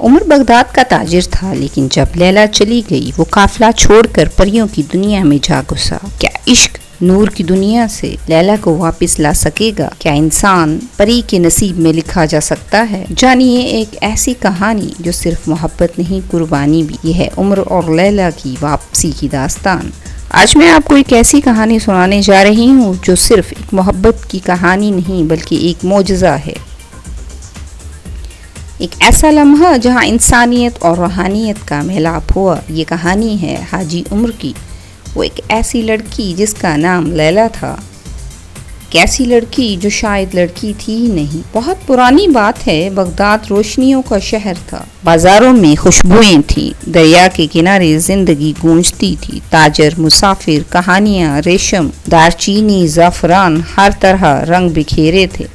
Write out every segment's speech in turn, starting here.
عمر Baghdad کا تاجر تھا، لیکن جب لیلا چلی گئی وہ قافلہ چھوڑ کر پریوں کی دنیا میں جا گھسا۔ کیا عشق نور کی دنیا سے لیلا کو واپس لا سکے گا؟ کیا انسان پری کے نصیب میں لکھا جا سکتا ہے؟ جانیے ایک ایسی کہانی جو صرف محبت نہیں، قربانی بھی۔ یہ ہے عمر اور لیلا کی واپسی کی داستان۔ آج میں آپ کو ایک ایسی کہانی سنانے جا رہی ہوں جو صرف ایک محبت کی کہانی نہیں بلکہ ایک معجزہ ہے، ایک ایسا لمحہ جہاں انسانیت اور روحانیت کا میلاپ ہوا۔ یہ کہانی ہے حاجی عمر کی، وہ ایک ایسی لڑکی جس کا نام لیلا تھا، ایک ایسی لڑکی جو شاید لڑکی تھی ہی نہیں۔ بہت پرانی بات ہے، بغداد روشنیوں کا شہر تھا، بازاروں میں خوشبوئیں تھیں، دریا کے کنارے زندگی گونجتی تھی، تاجر، مسافر، کہانیاں، ریشم، دارچینی، زعفران، ہر طرح رنگ بکھیرے تھے۔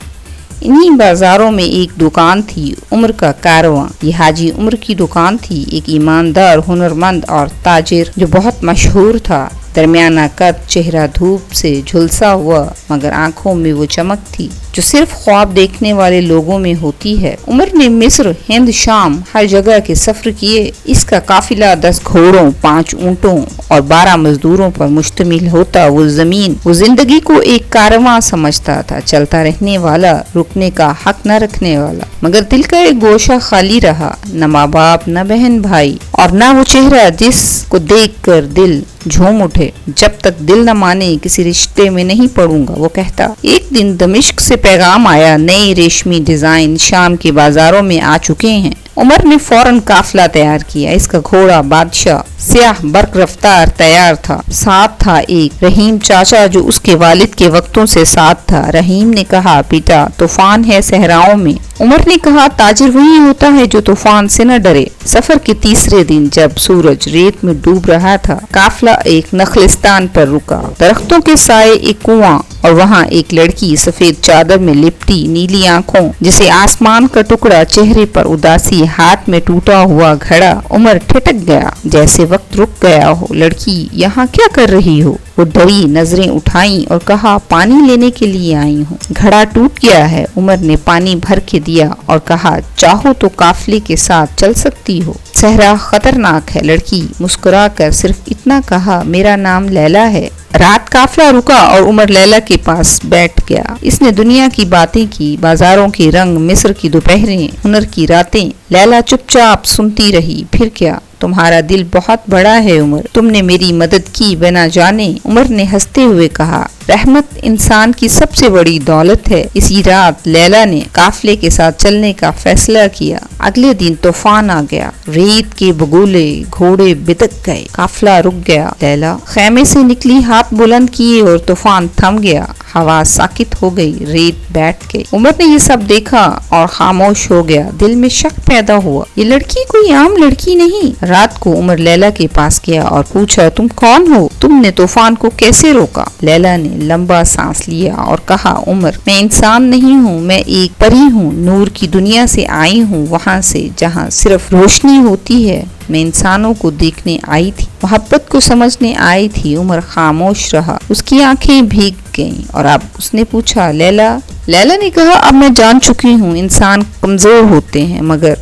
انہی بازاروں میں ایک دکان تھی، عمر کا کارواں۔ یہ حاجی عمر کی دکان تھی، ایک ایماندار، ہنرمند اور تاجر جو بہت مشہور تھا۔ درمیانہ قد، چہرہ دھوپ سے جھلسا ہوا، مگر آنکھوں میں وہ چمک تھی جو صرف خواب دیکھنے والے لوگوں میں ہوتی ہے۔ عمر نے مصر، ہند، شام، ہر جگہ کے سفر کیے۔ اس کا قافلہ 10 گھوڑوں، 5 اونٹوں اور 12 مزدوروں پر مشتمل ہوتا۔ وہ زمین، وہ زندگی کو ایک کارواں سمجھتا تھا، چلتا رہنے والا، رکنے کا حق نہ رکھنے والا۔ مگر دل کا ایک گوشہ خالی رہا، نہ ماں باپ، نہ بہن بھائی، اور نہ وہ چہرہ جس کو دیکھ کر دل جھوم اٹھے۔ جب تک دل نہ مانے کسی رشتے میں نہیں پڑوں گا، وہ کہتا۔ ایک دن دمشق سے پیغام آیا، نئے ریشمی ڈیزائن شام کے بازاروں میں آ چکے ہیں۔ عمر نے فوراً قافلہ تیار کیا۔ اس کا گھوڑا بادشاہ سیاہ برق رفتار تیار تھا۔ ساتھ تھا ایک رحیم چاچا جو اس کے والد کے وقتوں سے ساتھ تھا۔ رحیم نے کہا، بیٹا طوفان ہے صحراؤں میں۔ عمر نے کہا، تاجر وہی ہوتا ہے جو طوفان سے نہ ڈرے۔ سفر کے تیسرے دن جب سورج ریت میں ڈوب رہا تھا، قافلہ ایک نخلستان پر رکا۔ درختوں کے سائے ایک کنواں اور وہاں ایک لڑکی سفید چادر میں لپٹی، نیلی آنکھوں جسے آسمان کا ٹکڑا، چہرے پر اداسی، ہاتھ میں ٹوٹا ہوا گھڑا۔ عمر ٹھٹک گیا، جیسے وقت رک گیا ہو۔ لڑکی، یہاں کیا کر رہی ہو؟ وہ ڈری، نظریں اٹھائیں اور کہا، پانی لینے کے لیے آئی ہوں، گھڑا ٹوٹ گیا ہے۔ عمر نے پانی بھر کے دیا اور کہا، چاہو تو قافلے کے ساتھ چل سکتی ہو، صحرا خطرناک ہے۔ لڑکی مسکرا کر صرف اتنا کہا، میرا نام لیلا ہے۔ رات قافلہ رکا اور عمر لیلا کے پاس بیٹھ گیا۔ اس نے دنیا کی باتیں کی، بازاروں کے رنگ، مصر کی دوپہریں، ہنر کی راتیں۔ لیلا چپ چاپ سنتی رہی۔ پھر کیا؟ تمہارا دل بہت بڑا ہے عمر، تم نے میری مدد کی بنا جانے۔ عمر نے ہنستے ہوئے کہا، رحمت انسان کی سب سے بڑی دولت ہے۔ اسی رات لیلا نے قافلے کے ساتھ چلنے کا فیصلہ کیا۔ اگلے دن طوفان آ گیا، ریت کے بگولے، گھوڑے بتک گئے، قافلہ رک گیا۔ لیلا خیمے سے نکلی، ہاتھ بلند کیے اور طوفان تھم گیا، ہوا ساکت ہو گئی، ریت بیٹھ گئی۔ عمر نے یہ سب دیکھا اور خاموش ہو گیا۔ دل میں شک پیدا ہوا، یہ لڑکی کوئی عام لڑکی نہیں۔ رات کو عمر لیلا کے پاس گیا اور پوچھا، تم کون ہو؟ تم نے طوفان کو کیسے روکا؟ لیلا نے لمبا سانس لیا اور کہا، عمر، میں انسان نہیں ہوں، میں ایک پری ہوں، نور کی دنیا سے آئی ہوں، وہاں سے جہاں صرف روشنی ہوتی ہے۔ میں انسانوں کو دیکھنے آئی تھی، محبت کو سمجھنے آئی تھی۔ عمر خاموش رہا، اس کی آنکھیں بھیگ گئیں۔ اور اب اس نے پوچھا، لیلا نے کہا، اب میں جان چکی ہوں، انسان کمزور ہوتے ہیں مگر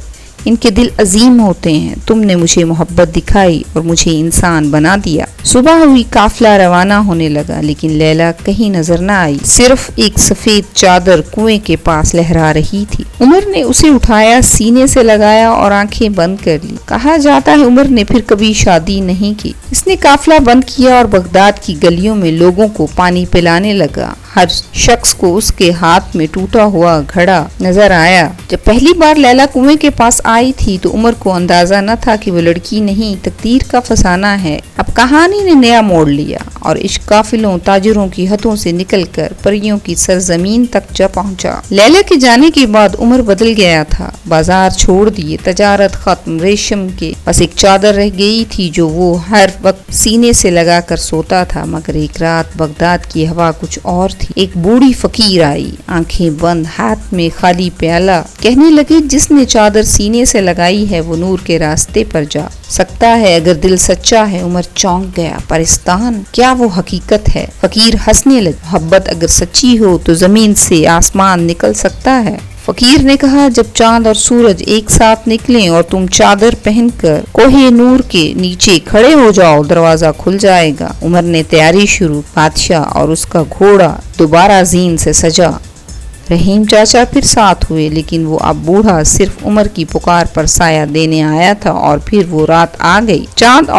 ان کے دل عظیم ہوتے ہیں۔ تم نے مجھے محبت دکھائی اور مجھے انسان بنا دیا۔ صبح ہوئی، قافلہ روانہ ہونے لگا، لیکن لیلا کہیں نظر نہ آئی، صرف ایک سفید چادر کنویں کے پاس لہرا رہی تھی۔ عمر نے اسے اٹھایا، سینے سے لگایا اور آنکھیں بند کر لی۔ کہا جاتا ہے عمر نے پھر کبھی شادی نہیں کی۔ اس نے قافلہ بند کیا اور بغداد کی گلیوں میں لوگوں کو پانی پلانے لگا۔ ہر شخص کو اس کے ہاتھ میں ٹوٹا ہوا گھڑا نظر آیا۔ جب پہلی بار لیلا کنویں کے پاس آئی تھی تو عمر کو اندازہ نہ تھا کہ وہ لڑکی نہیں، تقدیر کا فسانہ ہے۔ اب کہانی نے نیا موڑ لیا اور عشق قافلوں، تاجروں کی ہتھوں سے نکل کر پریوں کی سرزمین تک جا پہنچا۔ لیلا کے جانے کے بعد عمر بدل گیا تھا، بازار چھوڑ دیے، تجارت ختم، ریشم کے بس ایک چادر رہ گئی تھی جو وہ ہر وقت سینے سے لگا کر سوتا تھا۔ مگر ایک رات بغداد کی ہوا کچھ اور تھی۔ ایک بوڑھی فقیر آئی، آنکھیں بند، ہاتھ میں خالی پیالہ، کہنے لگی، جس نے چادر سینے سے لگائی ہے وہ نور کے راستے پر جا سکتا ہے اگر دل سچا ہے۔ عمر عمر چونک گیا۔ پرستان، کیا وہ حقیقت ہے؟ فقیر ہنسنے لگا۔ محبت اگر سچی ہو تو زمین سے آسمان نکل سکتا ہے۔ فقیر نے کہا، جب چاند اور سورج ایک ساتھ نکلیں اور تم چادر پہن کر کوہ نور کے نیچے کھڑے ہو جاؤ، دروازہ کھل جائے گا۔ عمر نے تیاری شروع۔ بادشاہ اور اس کا گھوڑا دوبارہ زین سے سجا۔ رحیم چاچا پھر ساتھ ہوئے، لیکن وہ اب بوڑھا صرف عمر کی پکار پر سایہ دینے آیا تھا، اور پھر وہ رات آ گئی۔ چاند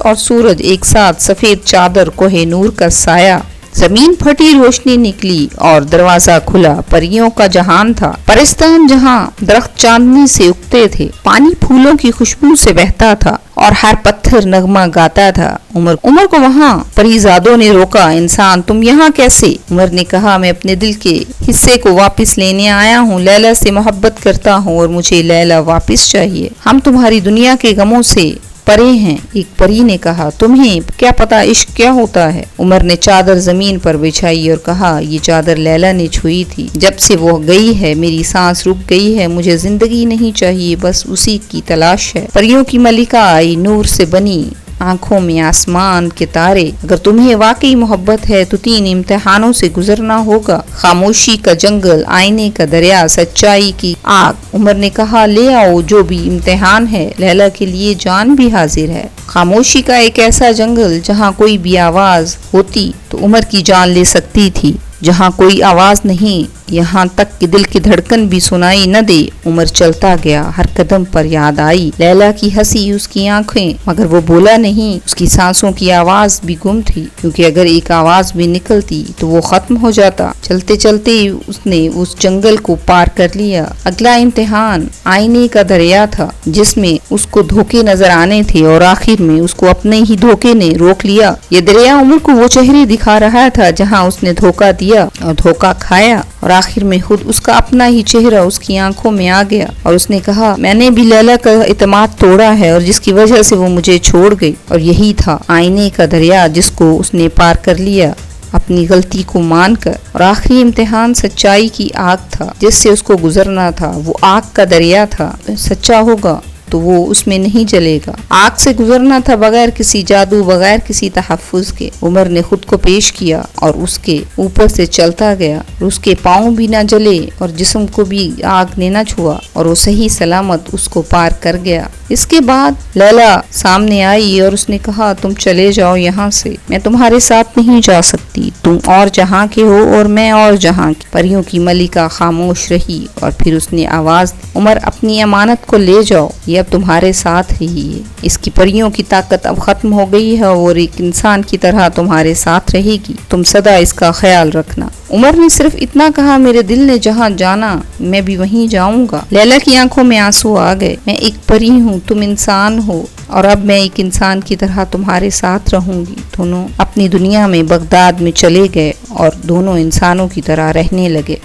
اور سورج ایک ساتھ، سفید چادر، کوہ نور کا سایہ، زمین پھٹی، روشنی نکلی اور دروازہ کھلا۔ پریوں کا جہان تھا۔ پرستان جہاں درخت چاندنی سے اگتے تھے، پانی پھولوں کی خوشبو سے بہتا تھا اور ہر پتھر نغمہ گاتا تھا۔ عمر کو وہاں پریزادوں نے روکا۔ انسان، تم یہاں کیسے؟ عمر نے کہا، میں اپنے دل کے حصے کو واپس لینے آیا ہوں۔ لیلا سے محبت کرتا ہوں اور مجھے لیلا واپس چاہیے۔ ہم تمہاری دنیا کے غموں سے پرے ہیں۔ ایک پری نے کہا، تمہیں کیا پتا عشق کیا ہوتا ہے؟ عمر نے چادر زمین پر بچھائی اور کہا، یہ چادر لیلا نے چھوئی تھی۔ جب سے وہ گئی ہے میری سانس رک گئی ہے۔ مجھے زندگی نہیں چاہیے، بس اسی کی تلاش ہے۔ پریوں کی ملکہ آئی، نور سے بنی، آنکھوں میں آسمان کے تارے۔ اگر تمہیں واقعی محبت ہے تو 3 امتحانوں سے گزرنا ہوگا: خاموشی کا جنگل، آئینے کا دریا، سچائی کی آگ۔ عمر نے کہا، لے آؤ جو بھی امتحان ہے، لیلا کے لیے جان بھی حاضر ہے۔ خاموشی کا ایک ایسا جنگل جہاں کوئی بھی آواز ہوتی تو عمر کی جان لے سکتی تھی، جہاں کوئی آواز نہیں، یہاں تک کہ دل کی دھڑکن بھی سنائی نہ دے۔ عمر چلتا گیا، ہر قدم پر یاد آئی لیلا کی ہنسی، اس کی آنکھیں، مگر وہ بولا نہیں۔ اس کی سانسوں کی آواز بھی گم تھی، کیونکہ اگر ایک آواز بھی نکلتی تو وہ ختم ہو جاتا۔ چلتے چلتے اس نے اس جنگل کو پار کر لیا۔ اگلا امتحان آئینے کا دریا تھا، جس میں اس کو دھوکے نظر آنے تھے، اور آخر میں اس کو اپنے ہی دھوکے نے روک لیا۔ یہ دریا عمر کو وہ چہرے دکھا رہا تھا جہاں اس نے دھوکا دیا اور دھوکا کھایا، اور آخر میں خود اس کا اپنا ہی چہرہ اس کی آنکھوں میں آ گیا، اور اس نے کہا، میں نے بھی لیلا کا اعتماد توڑا ہے، اور جس کی وجہ سے وہ مجھے چھوڑ گئی۔ اور یہی تھا آئینے کا دریا جس کو اس نے پار کر لیا اپنی غلطی کو مان کر۔ اور آخری امتحان سچائی کی آگ تھا جس سے اس کو گزرنا تھا۔ وہ آگ کا دریا تھا، سچا ہوگا تو وہ اس میں نہیں جلے گا۔ آگ سے گزرنا تھا بغیر کسی جادو، بغیر کسی تحفظ کے۔ عمر نے خود کو پیش کیا اور اس کے اوپر سے چلتا گیا، اور اس کے پاؤں بھی نہ جلے اور جسم کو بھی آگ نے نہ چھوا، اور وہ صحیح سلامت اس کو پار کر گیا۔ اس کے بعد لیلا سامنے آئی اور اس نے کہا، تم چلے جاؤ یہاں سے، میں تمہارے ساتھ نہیں جا سکتی۔ تم اور جہاں کے ہو اور میں اور جہاں کی۔ پریوں کی ملکہ خاموش رہی، اور پھر اس نے آواز دی، عمر اپنی امانت کو لے جاؤ، یہ اب تمہارے ساتھ رہی ہے۔ اس کی پریوں کی طاقت اب ختم ہو گئی ہے اور ایک انسان کی طرح تمہارے ساتھ رہے گی۔ تم سدا اس کا خیال رکھنا۔ عمر نے صرف اتنا کہا، میرے دل نے جہاں جانا میں بھی وہیں جاؤں گا۔ لیلا کی آنکھوں میں آنسو آ گئے۔ میں ایک پری ہوں، تم انسان ہو، اور اب میں ایک انسان کی طرح تمہارے ساتھ رہوں گی۔ دونوں اپنی دنیا میں بغداد میں چلے گئے اور دونوں انسانوں کی طرح رہنے لگے۔